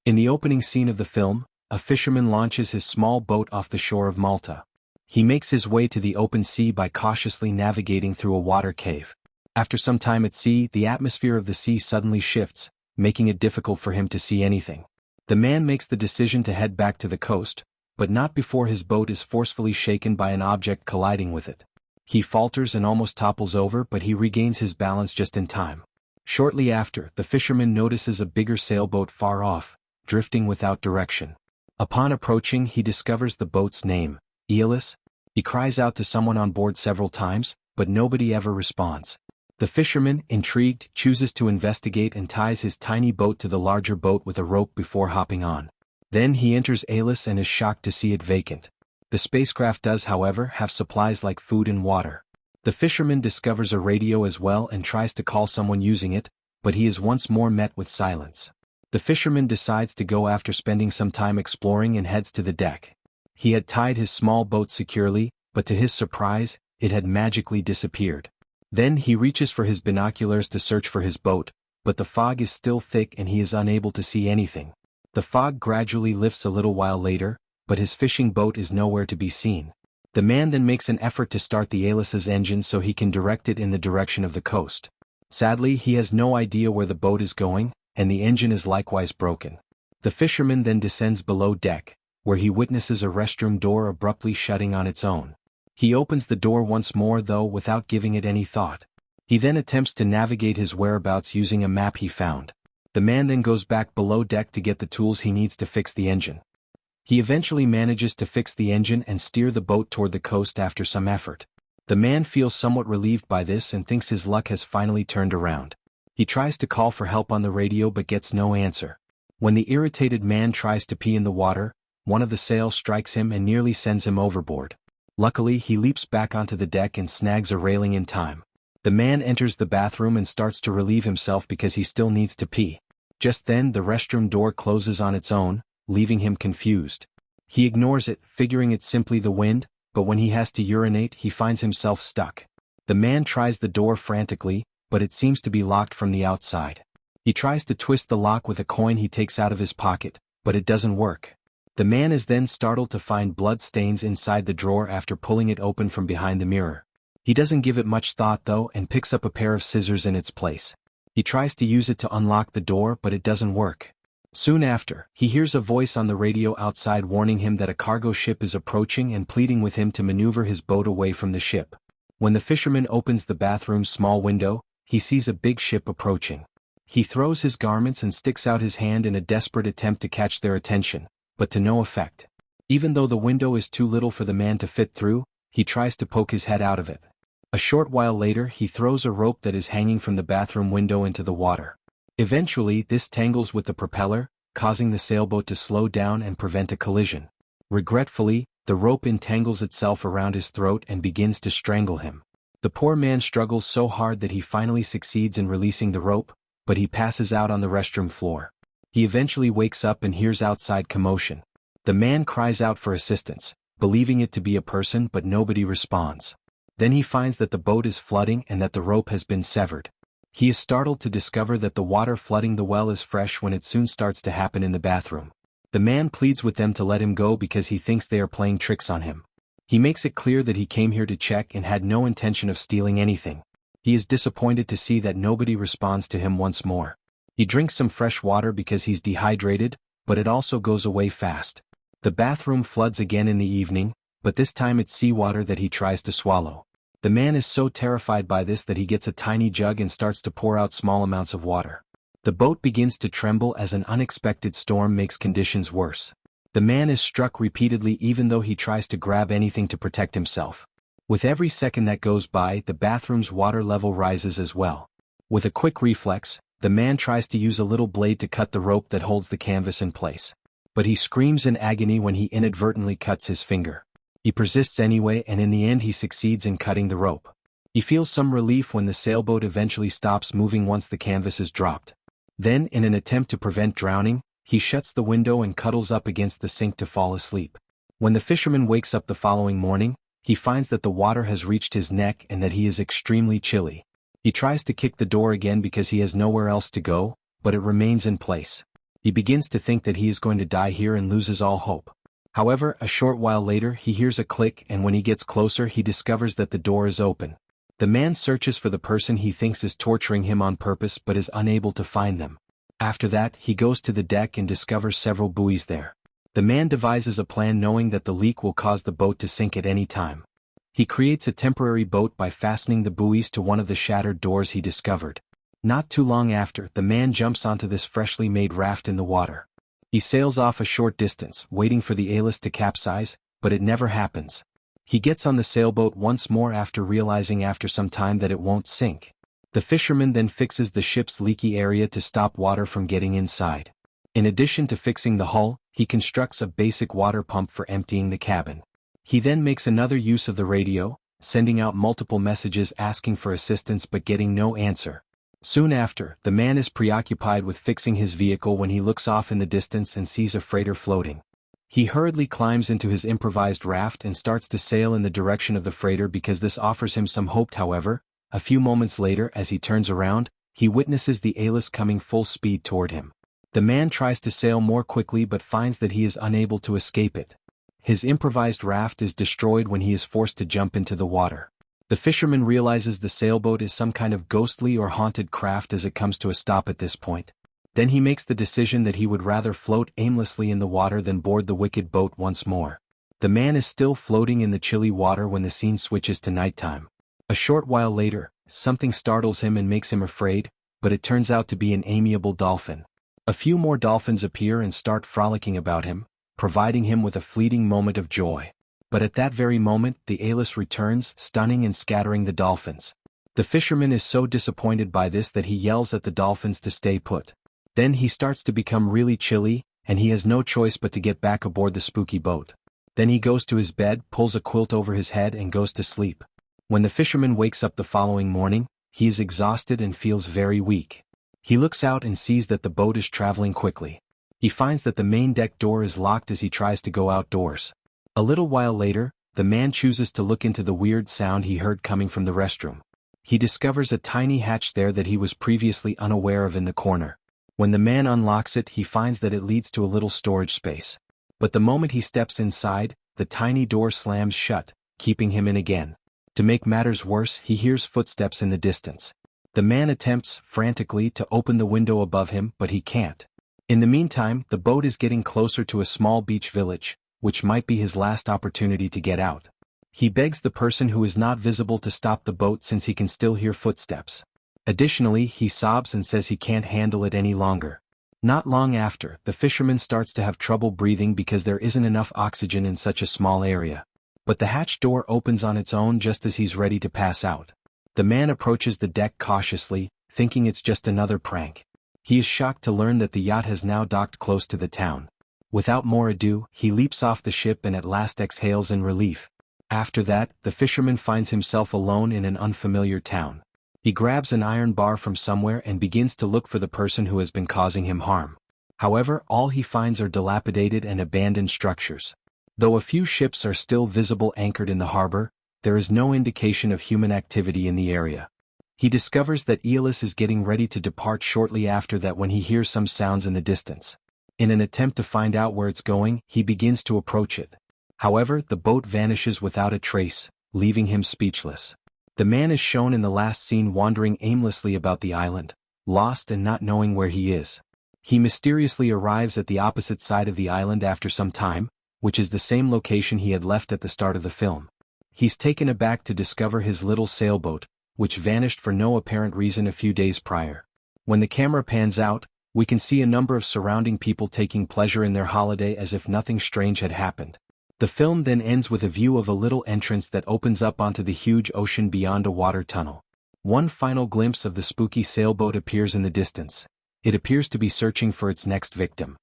In the opening scene of the film, a fisherman launches his small boat off the shore of Malta. He makes his way to the open sea by cautiously navigating through a water cave. After some time at sea, the atmosphere of the sea suddenly shifts, making it difficult for him to see anything. The man makes the decision to head back to the coast, but not before his boat is forcefully shaken by an object colliding with it. He falters and almost topples over, but he regains his balance just in time. Shortly after, the fisherman notices a bigger sailboat far off, drifting without direction. Upon approaching, he discovers the boat's name, Aeolus. He cries out to someone on board several times, but nobody ever responds. The fisherman, intrigued, chooses to investigate and ties his tiny boat to the larger boat with a rope before hopping on. Then he enters Aeolus and is shocked to see it vacant. The spacecraft does, however, have supplies like food and water. The fisherman discovers a radio as well and tries to call someone using it, but he is once more met with silence. The fisherman decides to go after spending some time exploring and heads to the deck. He had tied his small boat securely, but to his surprise, it had magically disappeared. Then he reaches for his binoculars to search for his boat, but the fog is still thick and he is unable to see anything. The fog gradually lifts a little while later, but his fishing boat is nowhere to be seen. The man then makes an effort to start the Aeolus's engine so he can direct it in the direction of the coast. Sadly, he has no idea where the boat is going, and the engine is likewise broken. The fisherman then descends below deck, where he witnesses a restroom door abruptly shutting on its own. He opens the door once more, though, without giving it any thought. He then attempts to navigate his whereabouts using a map he found. The man then goes back below deck to get the tools he needs to fix the engine. He eventually manages to fix the engine and steer the boat toward the coast after some effort. The man feels somewhat relieved by this and thinks his luck has finally turned around. He tries to call for help on the radio but gets no answer. When the irritated man tries to pee in the water, one of the sails strikes him and nearly sends him overboard. Luckily, he leaps back onto the deck and snags a railing in time. The man enters the bathroom and starts to relieve himself because he still needs to pee. Just then, the restroom door closes on its own, leaving him confused. He ignores it, figuring it's simply the wind, but when he has to urinate, he finds himself stuck. The man tries the door frantically, but it seems to be locked from the outside. He tries to twist the lock with a coin he takes out of his pocket, but it doesn't work. The man is then startled to find blood stains inside the drawer after pulling it open from behind the mirror. He doesn't give it much thought though and picks up a pair of scissors in its place. He tries to use it to unlock the door, but it doesn't work. Soon after, he hears a voice on the radio outside warning him that a cargo ship is approaching and pleading with him to maneuver his boat away from the ship. When the fisherman opens the bathroom's small window, he sees a big ship approaching. He throws his garments and sticks out his hand in a desperate attempt to catch their attention, but to no effect. Even though the window is too little for the man to fit through, he tries to poke his head out of it. A short while later, he throws a rope that is hanging from the bathroom window into the water. Eventually, this tangles with the propeller, causing the sailboat to slow down and prevent a collision. Regretfully, the rope entangles itself around his throat and begins to strangle him. The poor man struggles so hard that he finally succeeds in releasing the rope, but he passes out on the restroom floor. He eventually wakes up and hears outside commotion. The man cries out for assistance, believing it to be a person, but nobody responds. Then he finds that the boat is flooding and that the rope has been severed. He is startled to discover that the water flooding the well is fresh when it soon starts to happen in the bathroom. The man pleads with them to let him go because he thinks they are playing tricks on him. He makes it clear that he came here to check and had no intention of stealing anything. He is disappointed to see that nobody responds to him once more. He drinks some fresh water because he's dehydrated, but it also goes away fast. The bathroom floods again in the evening, but this time it's seawater that he tries to swallow. The man is so terrified by this that he gets a tiny jug and starts to pour out small amounts of water. The boat begins to tremble as an unexpected storm makes conditions worse. The man is struck repeatedly even though he tries to grab anything to protect himself. With every second that goes by, the bathroom's water level rises as well. With a quick reflex, the man tries to use a little blade to cut the rope that holds the canvas in place. But he screams in agony when he inadvertently cuts his finger. He persists anyway and in the end he succeeds in cutting the rope. He feels some relief when the sailboat eventually stops moving once the canvas is dropped. Then, in an attempt to prevent drowning, he shuts the window and cuddles up against the sink to fall asleep. When the fisherman wakes up the following morning, he finds that the water has reached his neck and that he is extremely chilly. He tries to kick the door again because he has nowhere else to go, but it remains in place. He begins to think that he is going to die here and loses all hope. However, a short while later he hears a click, and when he gets closer he discovers that the door is open. The man searches for the person he thinks is torturing him on purpose but is unable to find them. After that, he goes to the deck and discovers several buoys there. The man devises a plan knowing that the leak will cause the boat to sink at any time. He creates a temporary boat by fastening the buoys to one of the shattered doors he discovered. Not too long after, the man jumps onto this freshly made raft in the water. He sails off a short distance, waiting for the Alice to capsize, but it never happens. He gets on the sailboat once more after realizing after some time that it won't sink. The fisherman then fixes the ship's leaky area to stop water from getting inside. In addition to fixing the hull, he constructs a basic water pump for emptying the cabin. He then makes another use of the radio, sending out multiple messages asking for assistance but getting no answer. Soon after, the man is preoccupied with fixing his vehicle when he looks off in the distance and sees a freighter floating. He hurriedly climbs into his improvised raft and starts to sail in the direction of the freighter because this offers him some hope. However, a few moments later, as he turns around, he witnesses the Alice coming full speed toward him. The man tries to sail more quickly but finds that he is unable to escape it. His improvised raft is destroyed when he is forced to jump into the water. The fisherman realizes the sailboat is some kind of ghostly or haunted craft as it comes to a stop at this point. Then he makes the decision that he would rather float aimlessly in the water than board the wicked boat once more. The man is still floating in the chilly water when the scene switches to nighttime. A short while later, something startles him and makes him afraid, but it turns out to be an amiable dolphin. A few more dolphins appear and start frolicking about him, providing him with a fleeting moment of joy. But at that very moment, the Alice returns, stunning and scattering the dolphins. The fisherman is so disappointed by this that he yells at the dolphins to stay put. Then he starts to become really chilly, and he has no choice but to get back aboard the spooky boat. Then he goes to his bed, pulls a quilt over his head and goes to sleep. When the fisherman wakes up the following morning, he is exhausted and feels very weak. He looks out and sees that the boat is traveling quickly. He finds that the main deck door is locked as he tries to go outdoors. A little while later, the man chooses to look into the weird sound he heard coming from the restroom. He discovers a tiny hatch there that he was previously unaware of in the corner. When the man unlocks it, he finds that it leads to a little storage space. But the moment he steps inside, the tiny door slams shut, keeping him in again. To make matters worse, he hears footsteps in the distance. The man attempts, frantically, to open the window above him, but he can't. In the meantime, the boat is getting closer to a small beach village, which might be his last opportunity to get out. He begs the person who is not visible to stop the boat since he can still hear footsteps. Additionally, he sobs and says he can't handle it any longer. Not long after, the fisherman starts to have trouble breathing because there isn't enough oxygen in such a small area. But the hatch door opens on its own just as he's ready to pass out. The man approaches the deck cautiously, thinking it's just another prank. He is shocked to learn that the yacht has now docked close to the town. Without more ado, he leaps off the ship and at last exhales in relief. After that, the fisherman finds himself alone in an unfamiliar town. He grabs an iron bar from somewhere and begins to look for the person who has been causing him harm. However, all he finds are dilapidated and abandoned structures. Though a few ships are still visible anchored in the harbor, there is no indication of human activity in the area. He discovers that Alice is getting ready to depart shortly after that when he hears some sounds in the distance. In an attempt to find out where it's going, he begins to approach it. However, the boat vanishes without a trace, leaving him speechless. The man is shown in the last scene wandering aimlessly about the island, lost and not knowing where he is. He mysteriously arrives at the opposite side of the island after some time, which is the same location he had left at the start of the film. He's taken aback to discover his little sailboat, which vanished for no apparent reason a few days prior. When the camera pans out, we can see a number of surrounding people taking pleasure in their holiday as if nothing strange had happened. The film then ends with a view of a little entrance that opens up onto the huge ocean beyond a water tunnel. One final glimpse of the spooky sailboat appears in the distance. It appears to be searching for its next victim.